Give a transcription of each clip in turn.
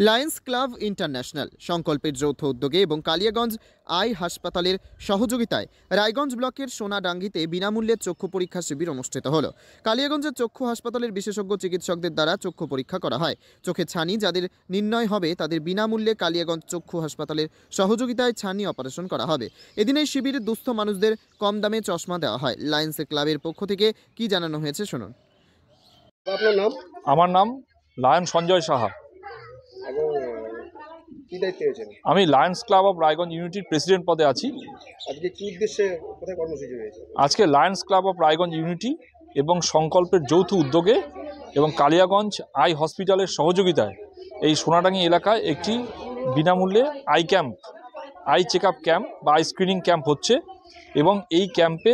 Lions club international সংকল্পের যৌথ উদ্যোগে এবং কালিয়াগঞ্জ আই হাসপাতালের সহযোগিতায় রায়গঞ্জ ব্লকের সোনাডাঙ্গিতে বিনামূল্যে চক্ষু পরীক্ষা শিবির অনুষ্ঠিত হলো। কালিয়াগঞ্জের চক্ষু হাসপাতালের বিশেষজ্ঞ চিকিৎসকদের দ্বারা চক্ষু পরীক্ষা করা হয়। চোখের ছানি যাদের নির্ণয় হবে তাদের বিনামূল্যে কালিয়াগঞ্জ চক্ষু হাসপাতালের সহযোগিতায় ছানি অপারেশন করা হবে। এদিন এই শিবিরে দুস্থ মানুষদের কম দামে চশমা দেওয়া হয়। লায়ন্স ক্লাবের পক্ষ থেকে কি জানানো হয়েছে শুনুন। আপনার নাম? আমার নাম লায়ন সঞ্জয় সাহা। কি দায়িত্বে আছেন? আমি লায়ন্স ক্লাব অফ রায়গঞ্জ ইউনিটির প্রেসিডেন্ট পদে আছি। আজকে কি উদ্দেশ্যে কোথায় কর্মসূচি হয়েছে? আজকে Lions Club of Raiganj unity এবং সংকল্পের যৌথ উদ্যোগে এবং কালিয়াগঞ্জ আই হসপিটালের সহযোগিতায় এই সোনাডাঙ্গি এলাকায় একটি বিনামূল্যে আই চেক আপ ক্যাম্প বা আই স্ক্রিনিং ক্যাম্প হচ্ছে এবং এই ক্যাম্পে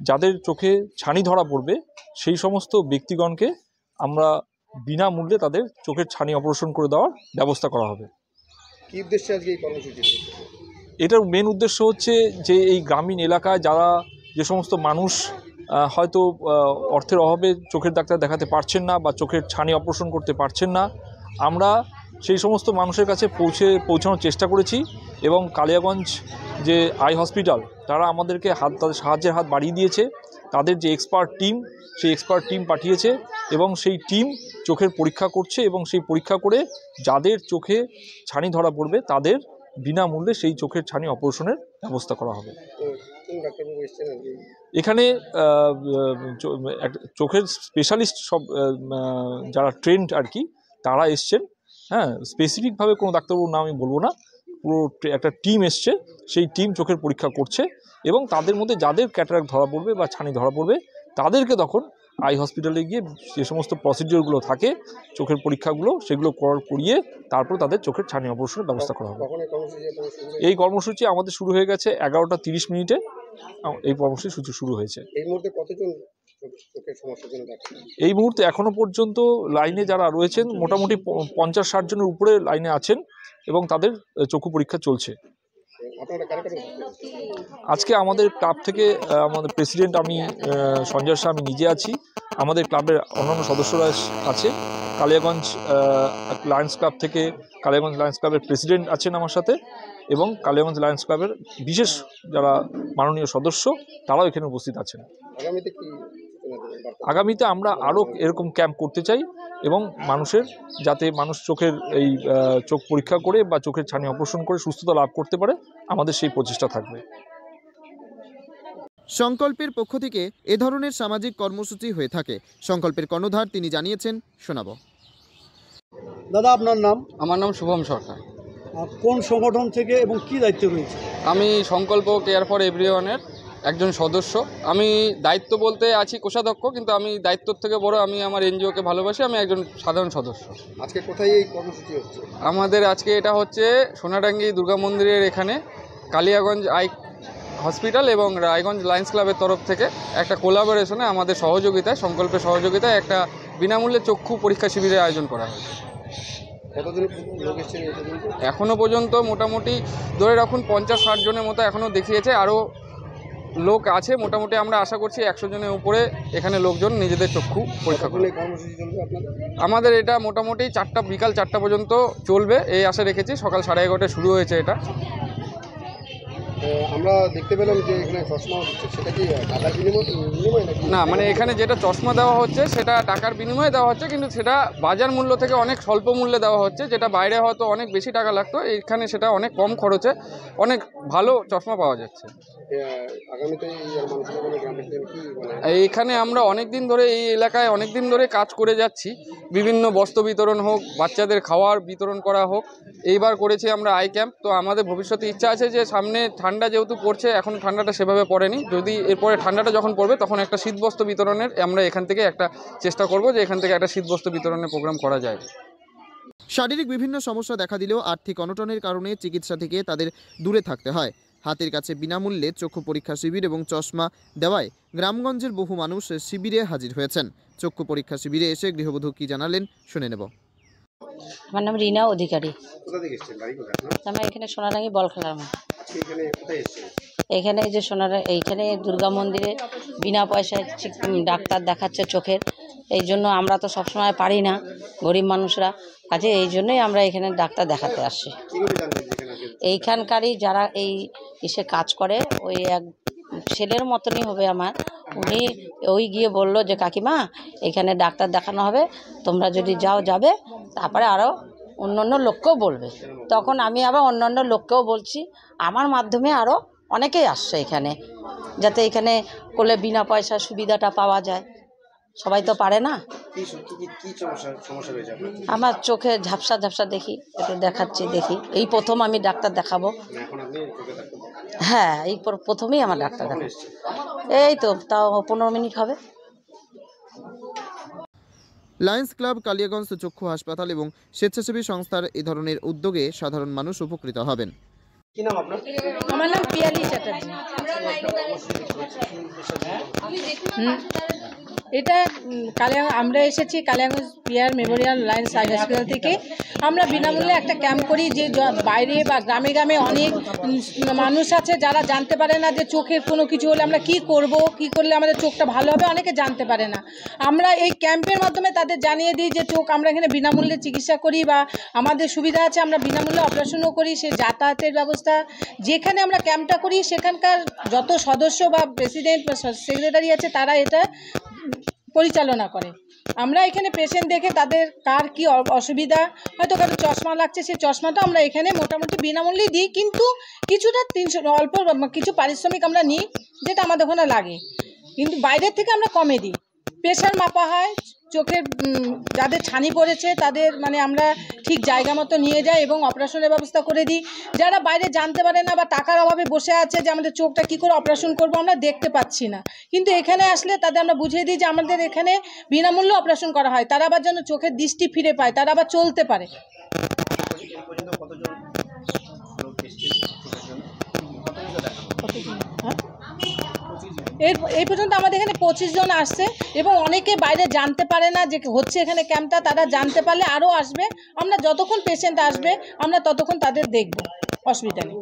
যাদের চোখে ছানি ধরা পড়বে সেই সমস্ত ব্যক্তিগণকে আমরা বিনামূল্যে তাদের চোখের ছানি অপারেশন করে দেওয়ার ব্যবস্থা করা হবে। কি উদ্দেশ্যে আজকে এই কর্মসূচি? এটার মেন উদ্দেশ্য হচ্ছে যে এই গ্রামীণ এলাকায় যারা যে সমস্ত মানুষ হয়তো অর্থের অভাবে চোখের ডাক্তার দেখাতে পারছেন না বা চোখের ছানি অপারেশন করতে পারছেন না, আমরা সেই সমস্ত মানুষের কাছে পৌঁছানোর চেষ্টা করেছি এবং কালিয়াগঞ্জ যে আই হসপিটাল তারা আমাদেরকে তাদের সাহায্যের হাত বাড়িয়ে দিয়েছে। তাদের যে এক্সপার্ট টিম সেই এক্সপার্ট টিম পাঠিয়েছে এবং সেই টিম চোখের পরীক্ষা করছে এবং সেই পরীক্ষা করে যাদের চোখে ছানি ধরা পড়বে তাদের বিনামূল্যে সেই চোখের ছানি অপারেশনের ব্যবস্থা করা হবে। এখানে চোখের স্পেশালিস্ট সব যারা ট্রেন্ড আর কি তারা এসছেন। হ্যাঁ, স্পেসিফিকভাবে কোনো ডাক্তারবাবুর নাম আমি বলবো না, পুরো একটা টিম এসছে, সেই টিম চোখের পরীক্ষা করছে এবং তাদের মধ্যে যাদের ক্যাটারাক্ট ধরা পড়বে বা ছানি ধরা পড়বে তাদেরকে তখন আই হসপিটালে গিয়ে যে সমস্ত প্রসিডিওরগুলো থাকে চোখের পরীক্ষাগুলো সেগুলো করিয়ে তারপর তাদের চোখের ছানি অপারেশনের ব্যবস্থা করা হবে। এই কর্মসূচি আমাদের শুরু হয়ে গেছে 11:30 এই কর্মসূচি শুরু হয়েছে। এই মুহূর্তে কতজন চোখের সমস্যার জন্য ডাক্তার? এই মুহূর্তে এখনো পর্যন্ত লাইনে যারা রয়েছেন মোটামুটি 50-60 জনের উপরে লাইনে আছেন এবং তাদের চক্ষু পরীক্ষা চলছে। আজকে আমাদের ক্লাব থেকে আমাদের প্রেসিডেন্ট আমি সঞ্জয় শাহ, আমি নিজে আছি, আমাদের ক্লাবের অন্যান্য সদস্যরা আছে। কালিয়াগঞ্জ লায়ন্স ক্লাব থেকে কালিয়াগঞ্জ লায়ন্স ক্লাবের প্রেসিডেন্ট আছেন আমার সাথে এবং কালিয়াগঞ্জ লায়ন্স ক্লাবের বিশেষ যারা মাননীয় সদস্য তারাও এখানে উপস্থিত আছেন। আগামীতে আমরা আরও এরকম ক্যাম্প করতে চাই এবং যাতে মানুষ চোখের এই চোখ পরীক্ষা করে বা চোখের ছানি অপারেশন করে সুস্থতা লাভ করতে পারে, আমাদের সেই প্রচেষ্টা থাকবে। সংকল্পের পক্ষ থেকে এ ধরনের সামাজিক কর্মসূচি হয়ে থাকে। সংকল্পের কর্ণধার তিনি জানিয়েছেন, শোনাবো। দাদা, আপনার নাম? আমার নাম শুভম সরকার। কোন সংগঠন থেকে এবং কি দায়িত্ব রয়েছে? আমি সংকল্প কেয়ার ফর এভরিওয়ানের একজন সদস্য। আমি দায়িত্ব বলতে আছি কোষাধ্যক্ষ, কিন্তু আমি দায়িত্বর থেকে বড় আমি আমার এনজিওকে ভালোবাসি, আমি একজন সাধারণ সদস্য। আজকে কোথায় এই কর্মসূচি হচ্ছে? আমাদের আজকে এটা হচ্ছে সোনাডাঙ্গি দুর্গা মন্দিরের এখানে কালিয়াগঞ্জ আই হসপিটাল এবং রায়গঞ্জ লায়ন্স ক্লাবের তরফ থেকে একটা কোলাবোরেশনে আমাদের সহযোগিতায়, সংকল্পের সহযোগিতায় একটা বিনামূল্যে চক্ষু পরীক্ষা শিবিরের আয়োজন করা হয়েছে। এখনও পর্যন্ত মোটামুটি ধরে রাখুন 50-60 জনের মতো এখনও দেখিয়েছে, আরও লোক আছে। মোটামুটি আমরা আশা করছি 100 জনের উপরে এখানে লোকজন নিজেদের চক্ষু পরীক্ষা করে। আমাদের এটা মোটামুটি বিকাল 4টা পর্যন্ত চলবে এই আশা রেখেছি। সকাল 11:30 শুরু হয়েছে এটা। আমরা দেখতে পেলাম যে এখানে চশমা হচ্ছে, সেটা কি টাকার বিনিময়ে নাকি? না, মানে এখানে যেটা চশমা দেওয়া হচ্ছে সেটা টাকার বিনিময়ে দেওয়া হচ্ছে, কিন্তু সেটা বাজার মূল্য থেকে অনেক স্বল্প মূল্যে দেওয়া হচ্ছে, যেটা বাইরে হয়তো অনেক বেশি টাকা লাগতো, এখানে সেটা অনেক কম খরচে অনেক ভালো চশমা পাওয়া যাচ্ছে। এইখানে আমরা অনেক দিন ধরে এই এলাকায় অনেক দিন ধরে কাজ করে যাচ্ছি। বিভিন্ন বস্ত্র বিতরণ হোক, বাচ্চাদের খাওয়ার বিতরণ করা হোক, এইবার করেছি আমরা আই ক্যাম্প। তো আমাদের ভবিষ্যতে ইচ্ছা আছে যে সামনে ঠান্ডা যেহেতু পড়ছে, এখন ঠান্ডাটা সেভাবে পড়েনি, যদি এরপরে ঠান্ডাটা যখন পড়বে তখন একটা শীতবস্ত্র বিতরণের আমরা এখান থেকে একটা চেষ্টা করব যে এখান থেকে একটা শীতবস্ত্র বিতরণের প্রোগ্রাম করা যায়। শারীরিক বিভিন্ন সমস্যা দেখা দিলেও আর্থিক অনটনের কারণে চিকিৎসা থেকে তাদের দূরে থাকতে হয়। হাতের কাছে বিনামূল্যে চক্ষু পরীক্ষা শিবির এবং চশমা দেওয়ায় গ্রামগঞ্জের বহু মানুষ শিবিরে হাজির হয়েছেন। চক্ষু পরীক্ষা শিবিরে এসে গৃহবধূ কি জানালেন শুনে নেব। আমার নাম রিনা অধিকারী। আমরা এখানে সোনাডাঙ্গি বল খেলার মাঠ। এখানে যে এইখানে দুর্গা মন্দিরে বিনা পয়সায় ডাক্তার দেখাচ্ছে চোখের, এই জন্য আমরা তো সবসময় পারি না, গরিব মানুষরা, কাজে এই জন্যই আমরা এখানে ডাক্তার দেখাতে আসছি। এইখানকারই যারা এই ইসে কাজ করে, ওই এক ছেলের মতনই হবে আমার, উনি ওই গিয়ে বলল যে কাকিমা এখানে ডাক্তার দেখানো হবে, তোমরা যদি যাও যাবে, তারপরে আরও অন্য লোককেও বলবে। তখন আমি আবার অন্য লোককেও বলছি, আমার মাধ্যমে আরও অনেকেই আসছে এখানে, যাতে এখানে করলে বিনা পয়সা সুবিধাটা পাওয়া যায়। সবাই তো পারে না। আমার চোখে ঝাপসা ঝাপসা দেখি, একটু দেখাচ্ছি, দেখি এই প্রথম আমি ডাক্তার দেখাবো। হ্যাঁ, এই প্রথমেই আমার ডাক্তার দেখাবো। এই তো তাও 15 মিনিট হবে। লায়ন্স ক্লাব, কালিয়াগঞ্জ চক্ষু হাসপাতাল এবং স্বেচ্ছাসেবী সংস্থার এ ধরনের উদ্যোগে সাধারণ মানুষ উপকৃত হবেন। কি নাম আপনার? আমার নাম পিয়ালি চ্যাটার্জি। এটা আমরা এসেছি কালিয়াগঞ্জ পিয়ার মেমোরিয়াল লায়ন্স আই হসপিটাল থেকে। আমরা বিনামূল্যে একটা ক্যাম্প করি, যে বাইরে বা গ্রামে গ্রামে অনেক মানুষ আছে যারা জানতে পারে না যে চোখের কোনো কিছু হলে আমরা কি করব, কি করলে আমাদের চোখটা ভালো হবে, অনেকে জানতে পারে না। আমরা এই ক্যাম্পের মাধ্যমে তাদের জানিয়ে দিই যে চোখ আমরা এখানে বিনামূল্যে চিকিৎসা করি, বা আমাদের সুবিধা আছে, আমরা বিনামূল্যে অপারেশনও করি। সে যাতায়াতের ব্যবস্থা, যেখানে আমরা ক্যাম্পটা করি সেখানকার যত সদস্য বা প্রেসিডেন্ট বা সেক্রেটারি আছে তারা এটা পরিচালনা করে। আমরা এখানে পেশেন্ট দেখে তাদের কার কি অসুবিধা, হয়তো কারো চশমা লাগছে, সেই চশমাটা আমরা এখানে মোটামুটি বিনামূল্যে দিই, কিন্তু কিছুটা 300 অল্প কিছু পারিশ্রমিক আমরা নিই, যেটা আমাদের ওখানে লাগে, কিন্তু বাইরের থেকে আমরা কমে দিই। প্রেশার মাপা হয়, চোখের যাদের ছানি পড়েছে তাদের মানে আমরা ঠিক জায়গা মতো নিয়ে যাই এবং অপারেশনের ব্যবস্থা করে দিই। যারা বাইরে জানতে পারে না বা টাকার অভাবে বসে আছে যে আমাদের চোখটা কী করে অপারেশন করব, আমরা দেখতে পাচ্ছি না, কিন্তু এখানে আসলে তাদের আমরা বুঝিয়ে দিই যে আমাদের এখানে বিনামূল্যে অপারেশন করা হয়, তারা আবার যেন চোখের দৃষ্টি ফিরে পায়, তারা আবার চলতে পারে। এই পর্যন্ত আমাদের এখানে 25 জন আসছে, এবং অনেকে বাইরে জানতে পারে না যে হচ্ছে এখানে ক্যাম্পটা, তারা জানতে পারলে আরও আসবে। আমরা যতক্ষণ পেশেন্ট আসবে আমরা ততক্ষণ তাদের দেখব, অসুবিধা নেই।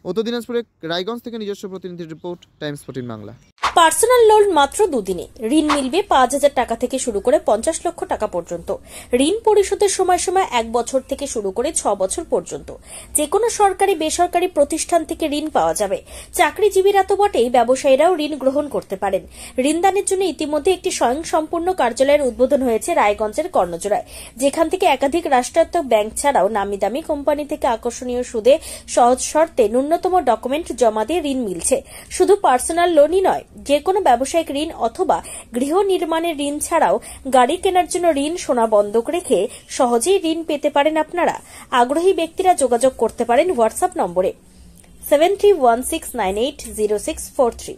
উত্তর দিনাজপুরে রায়গঞ্জ থেকে নিজস্ব প্রতিনিধির report, Times 14 Bangla. Personal loan মাত্র 2 দিনে ঋণ মিলবে 5000 টাকা থেকে শুরু করে 50 লক্ষ টাকা পর্যন্ত। ঋণ পরিশোধের সময় 1 বছর থেকে শুরু করে 6 বছর পর্যন্ত। যে কোনো সরকারি বেসরকারি প্রতিষ্ঠান থেকে ঋণ পাওয়া যাবে। চাকরিজীবীরা তো বটেই, ব্যবসায়ীরাও ঋণ গ্রহণ করতে পারেন। ঋণদানের জন্য ইতিমধ্যে একটি স্বয়ংসম্পূর্ণ কার্যালয়ের উদ্বোধন হয়েছে রায়গঞ্জের কর্ণজোড়ায়, যেখান থেকে একাধিক রাষ্ট্রায়ত্ত ব্যাংক ছাড়াও নামি দামি কোম্পানি থেকে আকর্ষণীয় সুদে সহজ শর্তে ন্যূনতম ডকুমেন্ট জমা দিয়ে ঋণ মিলছে। শুধু পার্সোনাল লোনই নয়, যে কোনো ব্যবসায়িক ঋণ অথবা গৃহ নির্মাণের ঋণ ছাড়াও গাড়ি কেনার জন্য ঋণ, সোনা বন্ধক রেখে সহজেই ঋণ পেতে পারেন আপনারা। আগ্রহী ব্যক্তিরা যোগাযোগ করতে পারেন হোয়াটসঅ্যাপ নম্বরে 7316980643।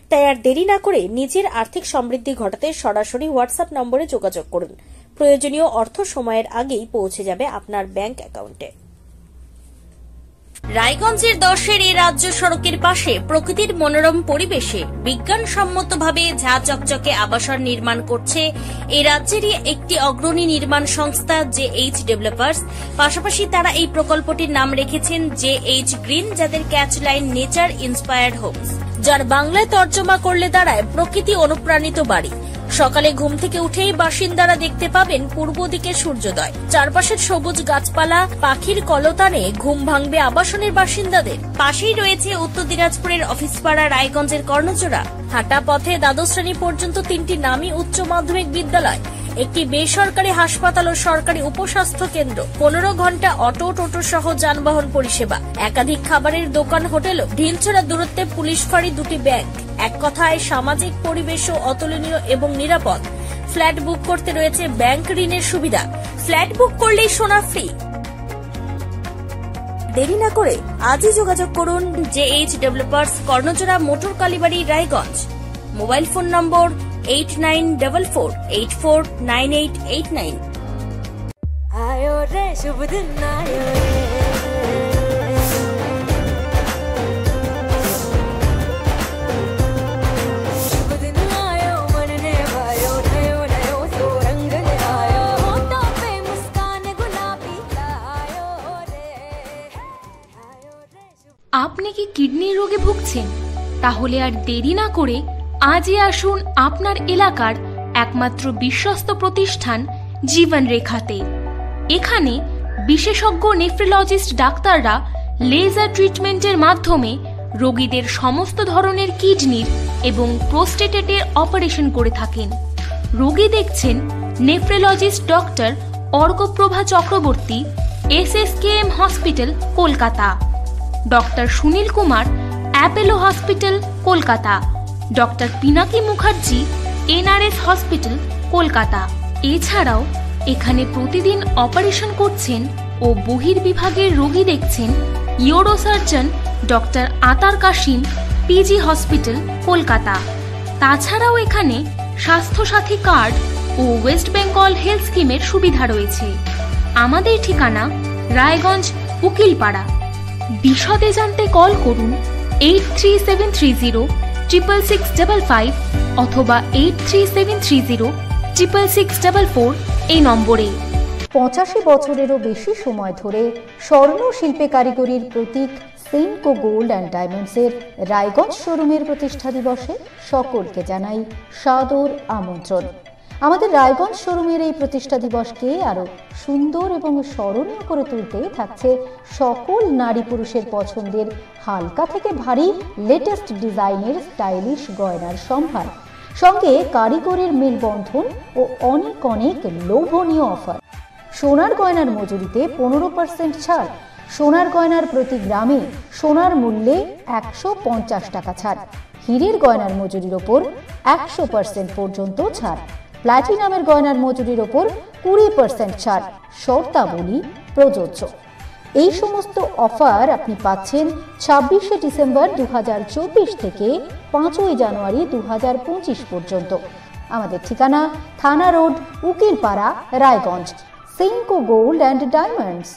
তাই আর দেরি না করে নিজের আর্থিক সমৃদ্ধি ঘটাতে সরাসরি হোয়াটসঅ্যাপ নম্বরে যোগাযোগ করুন। প্রয়োজনীয় অর্থ সময়ের আগেই পৌঁছে যাবে আপনার ব্যাংক অ্যাকাউন্টে। রায়গঞ্জের 10-এর এই রাজ্য সড়কের পাশে প্রকৃতির মনোরম পরিবেশে বিজ্ঞানসম্মতভাবে ঝা চকচকে আবাসন নির্মাণ করছে এই রাজ্যেরই একটি অগ্রণী নির্মাণ সংস্থা JH ডেভেলপার্স। পাশাপাশি তারা এই প্রকল্পটির নাম রেখেছেন JH গ্রিন, যাদের ক্যাচলাইন নেচার ইন্সপায়ার্ড হোমস, যার বাংলায় তর্জমা করলে দাঁড়ায় প্রকৃতি অনুপ্রাণিত বাড়ি। সকালে ঘুম থেকে উঠেই বাসিন্দারা দেখতে পাবেন পূর্ব দিকে সূর্যোদয়। চারপাশের সবুজ গাছপালা, পাখির কলতানে ঘুম ভাঙবে আবাসনের বাসিন্দাদের। পাশেই রয়েছে উত্তর দিনাজপুরের অফিসপাড়া রায়গঞ্জের কর্ণজোড়া। হাঁটা পথে দ্বাদশ শ্রেণী পর্যন্ত 3টি নামী উচ্চ মাধ্যমিক বিদ্যালয়, একটি বেসরকারি হাসপাতাল ও সরকারি উপস্বাস্থ্য কেন্দ্র, 15 ঘন্টা অটো, টোটো সহ যানবাহন পরিষেবা, একাধিক খাবারের দোকান, হোটেলও, ঢিলছড়া দূরত্বে পুলিশ ফাঁড়ি, 2টি ব্যাংক। এক কথায় সামাজিক পরিবেশও অতুলনীয় এবং নিরাপদ। ফ্ল্যাট বুক করতে রয়েছে ব্যাংক ঋণের সুবিধা। ফ্ল্যাট বুক করলেই সোনা ফ্রি। দেরি না করে আজই যোগাযোগ করুন JH developers, Karnajora, motor Kalibari, Raiganj. Mobile phone number 8944849889। आयो रे शुभ दिन आयो रे, शुभ दिन आयो मन ने भायो, नयो नयो तो रंग ले आयो, होठों पे मुस्कान गुलाबी आयो रे, आयो रे शुभ। আপনি কি কিডনির রোগে ভুগছেন? তাহলে আর দেরি না করে আজই আসুন আপনার এলাকার একমাত্র বিশ্বস্ত প্রতিষ্ঠান জীবন রেখাতে। এখানে বিশেষজ্ঞ নেফ্রোলজিস্ট ডাক্তাররা লেজার ট্রিটমেন্টের মাধ্যমে রোগীদের সমস্ত ধরনের কিডনির এবং প্রোস্টেটের অপারেশন করে থাকেন। রোগী দেখছেন nephrologist doctor Arkaprava Chakraborty, SSKM hospital, Kolkata. Doctor Sunil Kumar, Apollo hospital, Kolkata. Doctor Pinaki Mukherjee, NRS hospital, Kolkata. এছাড়াও এখানে প্রতিদিন অপারেশন করছেন ও বহির্বিভাগের রোগী দেখছেন ইউরোসার্জন ডক্টর আতার কাশিম, PG হসপিটাল, কলকাতা। তাছাড়াও এখানে স্বাস্থ্যসাথী কার্ড ও ওয়েস্ট বেঙ্গল হেলথ স্কিমের সুবিধা রয়েছে। আমাদের ঠিকানা রায়গঞ্জ, উকিলপাড়া। বিশদে জানতে কল করুন 8373066655 অথবা 8373066644 এই নম্বরে। 85 বছরেরও বেশি সময় ধরে স্বর্ণ শিল্পে কারিগরির প্রতীক সেনকো গোল্ড অ্যান্ড ডায়মন্ডসের রায়গঞ্জ শোরুমের প্রতিষ্ঠা দিবসে সকলকে জানাই সাদর আমন্ত্রণ। আমাদের রায়গঞ্জ শোরুমের এই প্রতিষ্ঠা দিবসকে আরও সুন্দর এবং স্মরণীয় করে তুলতে থাকছে সকল নারী পুরুষের পছন্দের হালকা থেকে ভারী লেটেস্ট ডিজাইনের স্টাইলিশ গয়নার সম্ভার, সঙ্গে কারিগরের মেলবন্ধন ও অনেক অনেক লোভনীয় অফার। সোনার গয়নার মজুরিতে 15% ছাড়, সোনার গয়নার প্রতি গ্রামে সোনার মূল্যে 150 টাকা ছাড়, হীরের গয়নার মজুরির ওপর 100% পর্যন্ত ছাড়, প্ল্যাটিনামের গয়নার মজুরির ওপর 20% ছাড়, শর্তাবলী প্রযোজ্য। এই সমস্ত অফার আপনি পাচ্ছেন 26শে ডিসেম্বর 2024 থেকে 5ই জানুয়ারি 2025 পর্যন্ত। আমাদের ঠিকানা থানা road, Ukilpara, Raiganj. Senco gold and diamonds.